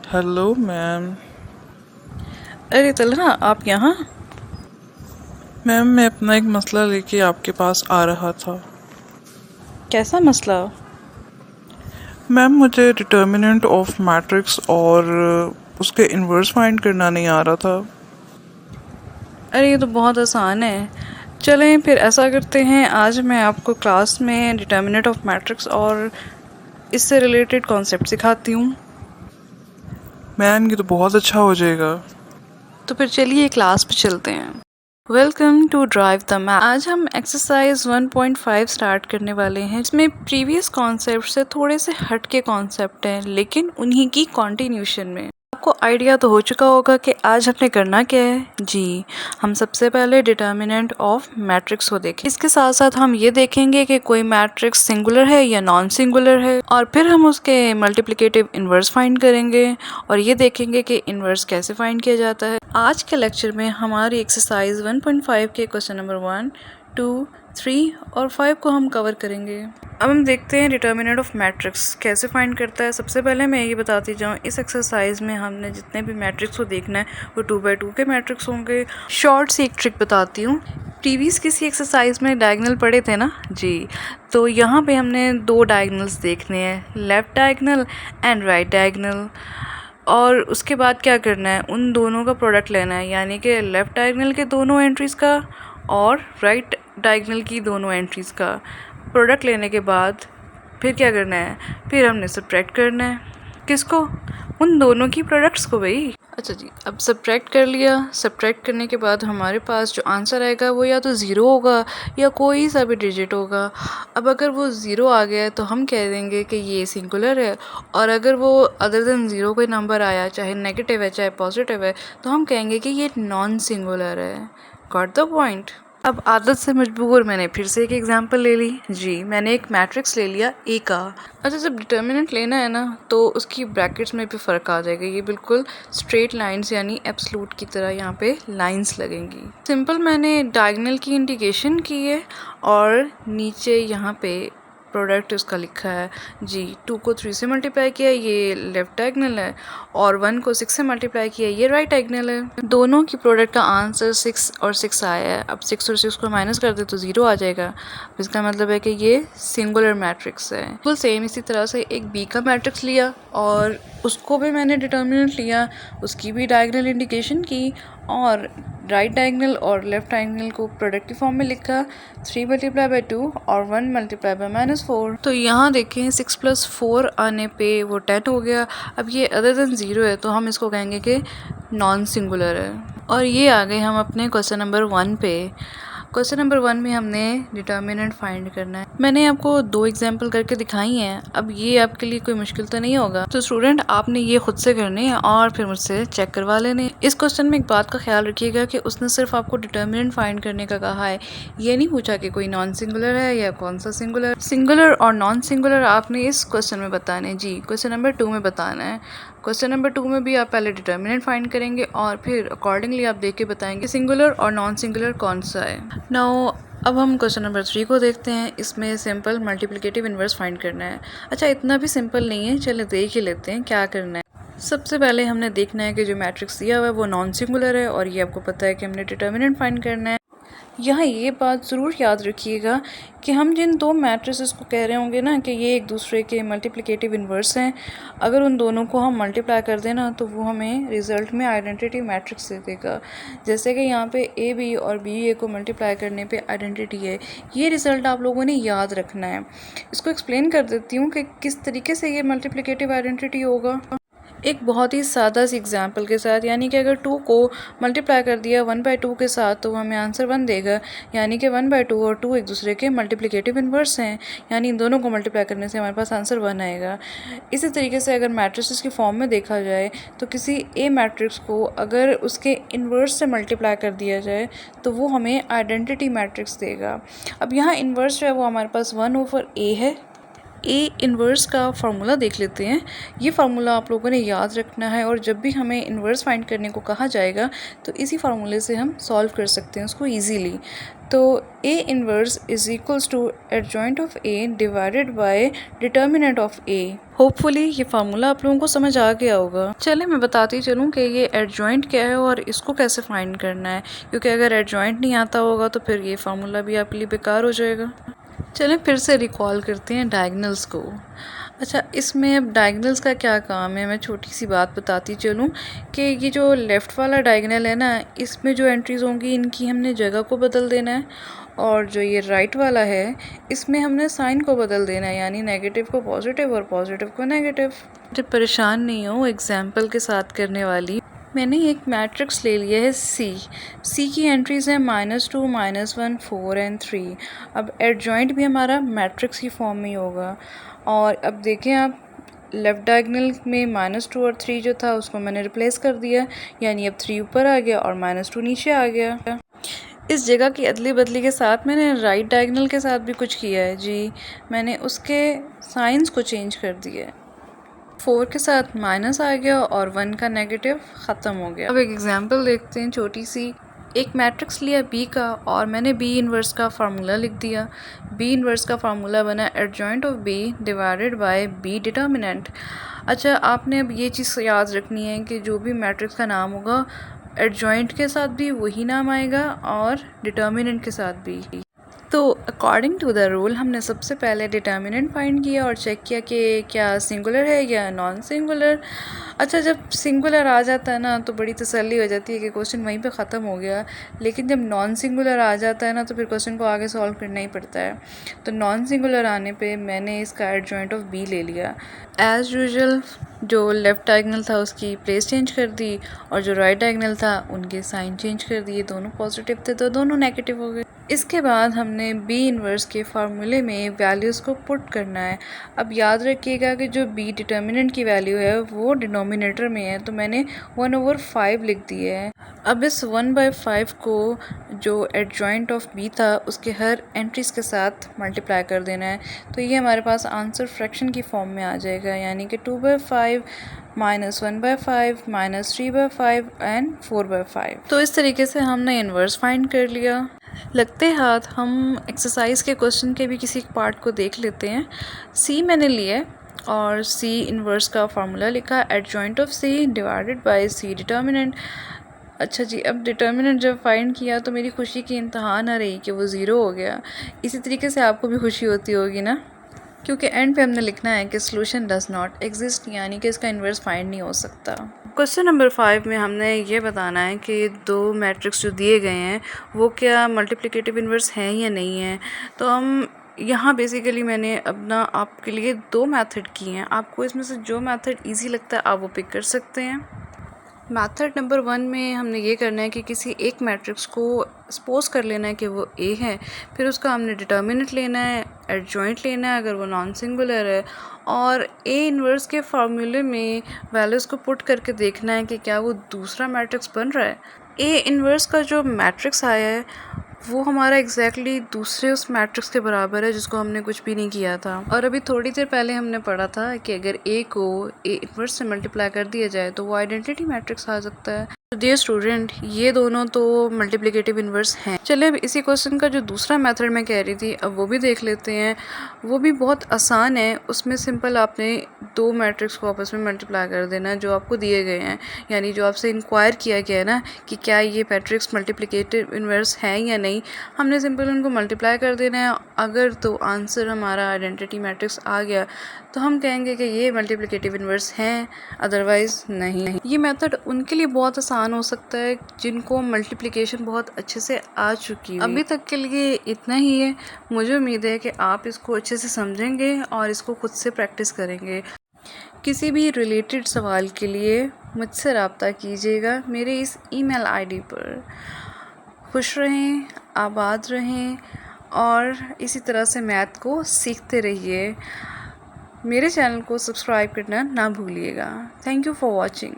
Hello ma'am. अरे तलहा, आप यहाँ? मैम मैं अपना एक मसला लेके आपके पास आ रहा था। कैसा मसला? मैम मुझे डिटर्मिनेंट ऑफ मैट्रिक्स और उसके इन्वर्स फाइंड करना नहीं आ रहा था। अरे ये तो बहुत आसान है। चलें फिर ऐसा करते हैं, आज मैं आपको क्लास में डिटर्मिनेंट ऑफ मैट्रिक्स और इससे रिलेटेड कॉन्सेप्ट सिखाती हूँ। मैम ये तो बहुत अच्छा हो जाएगा। तो फिर चलिए क्लास पे चलते हैं। Welcome to drive the math. आज हम एक्सरसाइज 1.5 स्टार्ट करने वाले हैं। इसमें प्रीवियस कॉन्सेप्ट से थोड़े से हट के कॉन्सेप्ट हैं, लेकिन उन्हीं की कॉन्टिन्यूशन में। आपको आइडिया तो हो चुका होगा कि आज हमने करना क्या है। जी, हम सबसे पहले डिटर्मिनेंट ऑफ मैट्रिक्स को देखें। इसके साथ साथ हम ये देखेंगे कि कोई मैट्रिक्स सिंगुलर है या नॉन सिंगुलर है, और फिर हम उसके मल्टीप्लिकेटिव इन्वर्स फाइंड करेंगे और ये देखेंगे कि इन्वर्स कैसे फाइंड किया जाता है। आज के लेक्चर में हमारी एक्सरसाइज 1.5 के क्वेश्चन नंबर 1, 2, 3 और 5 को हम कवर करेंगे। अब हम देखते हैं डिटर्मिनेंट ऑफ मैट्रिक्स कैसे फाइंड करता है। सबसे पहले मैं ये बताती जाऊँ, इस एक्सरसाइज में हमने जितने भी मैट्रिक्स को देखना है वो 2x2 के मैट्रिक्स होंगे। शॉर्ट सी एक ट्रिक बताती हूँ। प्रीवियस किसी एक्सरसाइज में डायगोनल पढ़े थे ना जी, तो यहाँ पे हमने दो डायगोनल्स देखने हैं, left diagonal and right diagonal. और उसके बाद क्या करना है, उन दोनों का प्रोडक्ट लेना है, यानी कि लेफ़्ट डायगोनल के दोनों एंट्रीज़ का और राइट डायगोनल की दोनों एंट्रीज़ का प्रोडक्ट लेने के बाद फिर क्या करना है, फिर हमने सब्ट्रैक्ट करना है। किसको? उन दोनों की प्रोडक्ट्स को भाई। अच्छा जी, अब सब्ट्रैक्ट कर लिया। सब्ट्रैक्ट करने के बाद हमारे पास जो आंसर आएगा वो या तो ज़ीरो होगा या कोई सा भी डिजिट होगा। अब अगर वो ज़ीरो आ गया है तो हम कह देंगे कि ये सिंगुलर है, और अगर वो अदर देन ज़ीरो कोई नंबर आया, चाहे नेगेटिव है चाहे पॉजिटिव है, तो हम कहेंगे कि ये नॉन सिंगुलर है। Got the point? अब आदत से मजबूर मैंने फिर से एक एग्जांपल ले ली। जी, मैंने एक मैट्रिक्स ले लिया ए का। अच्छा, जब डिटर्मिनेंट लेना है ना तो उसकी ब्रैकेट्स में भी फ़र्क आ जाएगा। ये बिल्कुल स्ट्रेट लाइंस यानी एब्सलूट की तरह यहाँ पे लाइंस लगेंगी। सिंपल मैंने डायगोनल की इंडिकेशन की है और नीचे यहाँ पे प्रोडक्ट उसका लिखा है। जी, 2 को 3 से मल्टीप्लाई किया, ये लेफ्ट डायगोनल है, और 1 को 6 से मल्टीप्लाई किया, ये राइट डायगोनल है। दोनों की प्रोडक्ट का आंसर 6 और 6 आया है। अब 6 और 6 को माइनस कर दे तो 0 आ जाएगा। इसका मतलब है कि ये सिंगुलर मैट्रिक्स है। बिल्कुल सेम इसी तरह से एक बी का मैट्रिक्स लिया और उसको भी मैंने डिटर्मिनेंट लिया, उसकी भी डायगोनल इंडिकेशन की और राइट डायगोनल और लेफ्ट डायगोनल को प्रोडक्ट की फॉर्म में लिखा, 3 मल्टीप्लाई बाई 2 और 1 मल्टीप्लाई बाई -4। तो यहाँ देखें 6 + 4 आने पे वो 10 हो गया। अब ये अदर देन 0 है तो हम इसको कहेंगे कि नॉन सिंगुलर है। और ये आ गए हम अपने क्वेश्चन नंबर 1 पे। क्वेश्चन नंबर 1 में हमने डिटर्मिनेंट फाइंड करना है। मैंने आपको 2 एग्जाम्पल करके दिखाई हैं। अब ये आपके लिए कोई मुश्किल तो नहीं होगा। तो स्टूडेंट, आपने ये खुद से करने हैं और फिर मुझसे चेक करवा लेने। इस क्वेश्चन में एक बात का ख्याल रखिएगा कि उसने सिर्फ आपको डिटर्मिनेंट फाइंड करने का कहा है, ये नहीं पूछा कि कोई नॉन सिंगुलर है या कौन सा सिंगुलर। सिंगुलर और नॉन सिंगुलर आपने इस क्वेश्चन में बताने। जी, क्वेश्चन नंबर 2 में बताना है। क्वेश्चन नंबर 2 में भी आप पहले डिटर्मिनेंट फाइंड करेंगे और फिर अकॉर्डिंगली आप देख के बताएंगे सिंगुलर और नॉन सिंगुलर कौन सा है। नाउ अब हम क्वेश्चन नंबर 3 को देखते हैं। इसमें सिंपल मल्टीप्लिकेटिव इन्वर्स फाइंड करना है। अच्छा, इतना भी सिंपल नहीं है, चले देख ही लेते हैं क्या करना है। सबसे पहले हमने देखना है कि जो मैट्रिक्स दिया हुआ है वो नॉन सिंगुलर है, और ये आपको पता है कि हमने डिटर्मिनेंट फाइंड करना है। यहाँ ये बात ज़रूर याद रखिएगा कि हम जिन दो मैट्रिसेस को कह रहे होंगे ना कि ये एक दूसरे के मल्टीप्लिकेटिव इन्वर्स हैं, अगर उन दोनों को हम मल्टीप्लाई कर दें ना तो वो हमें रिज़ल्ट में आइडेंटिटी मैट्रिक्स दे देगा। जैसे कि यहाँ पे ए बी और बी ए को मल्टीप्लाई करने पे आइडेंटिटी है। ये रिज़ल्ट आप लोगों ने याद रखना है। इसको एक्सप्लेन कर देती हूँ कि किस तरीके से ये मल्टीप्लिकेटिव आइडेंटिटी होगा। एक बहुत ही सादा सी एग्जांपल के साथ, यानी कि अगर 2 को मल्टीप्लाई कर दिया 1/2 के साथ तो हमें आंसर 1 देगा, यानी कि 1/2 और 2 एक दूसरे के मल्टीप्लिकेटिव इन्वर्स हैं, यानी इन दोनों को मल्टीप्लाई करने से हमारे पास आंसर 1 आएगा। इसी तरीके से अगर मैट्रिसेस की फॉर्म में देखा जाए तो किसी ए मैट्रिक्स को अगर उसके इन्वर्स से मल्टीप्लाई कर दिया जाए तो वो हमें आइडेंटिटी मैट्रिक्स देगा। अब यहाँ इन्वर्स जो है वो हमारे पास 1/a है, ए इन्वर्स का फार्मूला देख लेते हैं। ये फार्मूला आप लोगों ने याद रखना है और जब भी हमें इन्वर्स फाइंड करने को कहा जाएगा तो इसी फार्मूले से हम सॉल्व कर सकते हैं उसको इजीली। तो A inverse is equals to adjoint of A divided by determinant of A. Hopefully ये फार्मूला आप लोगों को समझ आ गया होगा। चले मैं बताती चलूँ कि ये एडजॉइंट क्या है और इसको कैसे फाइंड करना है, क्योंकि अगर एडजॉइंट नहीं आता होगा तो फिर ये फार्मूला भी आपके लिए बेकार हो जाएगा। चलें फिर से रिकॉल करते हैं डायगनल्स को। अच्छा, इसमें अब डायगनल्स का क्या काम है, मैं छोटी सी बात बताती चलूँ कि ये जो लेफ़्ट वाला डायगनल है ना, इसमें जो एंट्रीज़ होंगी इनकी हमने जगह को बदल देना है, और जो ये राइट वाला है इसमें हमने साइन को बदल देना है, यानी नेगेटिव को पॉजिटिव और पॉजिटिव को नेगेटिव। जब परेशान नहीं हो एग्जाम्पल के साथ करने वाली, मैंने एक मैट्रिक्स ले लिया है सी की एंट्रीज़ हैं -2, -1, 4 एंड 3। अब एडजॉइंट भी हमारा मैट्रिक्स की फॉर्म में ही होगा। और अब देखें आप, लेफ़्ट डायगनल में -2 और 3 जो था उसको मैंने रिप्लेस कर दिया, यानी अब 3 ऊपर आ गया और -2 नीचे आ गया। इस जगह की अदली बदली के साथ मैंने राइट डायगनल के साथ भी कुछ किया है जी, मैंने उसके साइंस को चेंज कर दिया है। 4 के साथ माइनस आ गया और 1 का नेगेटिव ख़त्म हो गया। अब एक एग्जांपल देखते हैं छोटी सी। एक मैट्रिक्स लिया बी का और मैंने बी इन्वर्स का फार्मूला लिख दिया। बी इन्वर्स का फार्मूला बना adjoint of B divided by B determinant. अच्छा, आपने अब ये चीज़ याद रखनी है कि जो भी मैट्रिक्स का नाम होगा एडजॉइंट के साथ भी वही नाम आएगा और डिटर्मिनेंट के साथ भी। तो अकॉर्डिंग टू द रूल हमने सबसे पहले डिटर्मिनेंट फाइंड किया और चेक किया कि क्या सिंगुलर है या नॉन सिंगुलर। अच्छा, जब सिंगुलर आ जाता है ना तो बड़ी तसल्ली हो जाती है कि क्वेश्चन वहीं पे ख़त्म हो गया, लेकिन जब नॉन सिंगुलर आ जाता है ना तो फिर क्वेश्चन को आगे सॉल्व करना ही पड़ता है। तो नॉन सिंगुलर आने पे मैंने इसका एडजॉइंट ऑफ बी ले लिया। एज़ यूजुअल जो लेफ़्ट डायगनल था उसकी प्लेस चेंज कर दी और जो राइट डायगनल था उनके साइन चेंज कर दिए, दोनों पॉजिटिव थे तो दोनों नेगेटिव हो गए। इसके बाद हमने बी इन्वर्स के फार्मूले में वैल्यूज़ को पुट करना है। अब याद रखिएगा कि जो बी डिटर्मिनेंट की वैल्यू है वो डिनोमिनेटर में है, तो मैंने 1/5 लिख दिए है। अब इस 1/5 को जो एडजॉइंट ऑफ बी था उसके हर एंट्रीज़ के साथ मल्टीप्लाई कर देना है, तो ये हमारे पास आंसर फ्रैक्शन की फॉर्म में आ जाएगा, यानी कि 2/5 -1/5 -3/5 एंड 4/5। तो इस तरीके से हमने इन्वर्स फाइंड कर लिया। लगते हाथ हम एक्सरसाइज के क्वेश्चन के भी किसी पार्ट को देख लेते हैं। सी मैंने लिया और सी इन्वर्स का फार्मूला लिखा adjoint of C divided by C determinant. अच्छा जी, अब डिटर्मिनेंट जब फाइंड किया तो मेरी खुशी की इंतहा ना रही कि वो ज़ीरो हो गया। इसी तरीके से आपको भी खुशी होती होगी ना, क्योंकि एंड पे हमने लिखना है कि सोल्यूशन डज नॉट एग्जिस्ट, यानी कि इसका इन्वर्स फाइंड नहीं हो सकता। क्वेश्चन नंबर 5 में हमने ये बताना है कि दो मैट्रिक्स जो दिए गए हैं वो क्या मल्टीप्लिकेटिव इन्वर्स हैं या नहीं है। तो हम यहाँ बेसिकली मैंने अपना आपके लिए दो मेथड किए हैं, आपको इसमें से जो मेथड इजी लगता है आप वो पिक कर सकते हैं। मेथड नंबर 1 में हमने ये करना है कि किसी एक मैट्रिक्स को सपोज कर लेना है कि वो ए है, फिर उसका हमने डिटर्मिनेंट लेना है, एडजॉइंट लेना है अगर वो नॉन सिंगुलर है, और ए इन्वर्स के फार्मूले में वैल्यूज़ को पुट करके देखना है कि क्या वो दूसरा मैट्रिक्स बन रहा है। ए इन्वर्स का जो मैट्रिक्स आया है वो हमारा एग्जैक्टली दूसरे उस मैट्रिक्स के बराबर है जिसको हमने कुछ भी नहीं किया था। और अभी थोड़ी देर पहले हमने पढ़ा था कि अगर ए को ए इन्वर्स से मल्टीप्लाई कर दिया जाए तो वो आइडेंटिटी मैट्रिक्स आ सकता है। तो डियर स्टूडेंट, ये दोनों तो मल्टीप्लिकेटिव इन्वर्स हैं। चलिए अब इसी क्वेश्चन का जो दूसरा मेथड मैं कह रही थी अब वो भी देख लेते हैं। वो भी बहुत आसान है, उसमें सिंपल आपने दो मैट्रिक्स को आपस में मल्टीप्लाई कर देना जो आपको दिए गए हैं, यानी जो आपसे इंक्वायर किया गया है ना कि क्या ये मैट्रिक्स मल्टीप्लिकेटिव इन्वर्स हैं या नहीं, हमने सिंपल उनको मल्टीप्लाई कर देना है। अगर तो आंसर हमारा आइडेंटिटी मैट्रिक्स आ गया तो हम कहेंगे कि ये मल्टीप्लिकेटिव इन्वर्स हैं, अदरवाइज़ नहीं। ये मेथड उनके लिए बहुत आसान हो सकता है जिनको मल्टीप्लिकेशन बहुत अच्छे से आ चुकी है। अभी तक के लिए इतना ही है। मुझे उम्मीद है कि आप इसको अच्छे से समझेंगे और इसको खुद से प्रैक्टिस करेंगे। किसी भी रिलेटेड सवाल के लिए मुझसे रब्ता कीजिएगा मेरे इस ईमेल आईडी पर। खुश रहें, आबाद रहें और इसी तरह से मैथ को सीखते रहिए। मेरे चैनल को सब्सक्राइब करना ना भूलिएगा। Thank you for watching.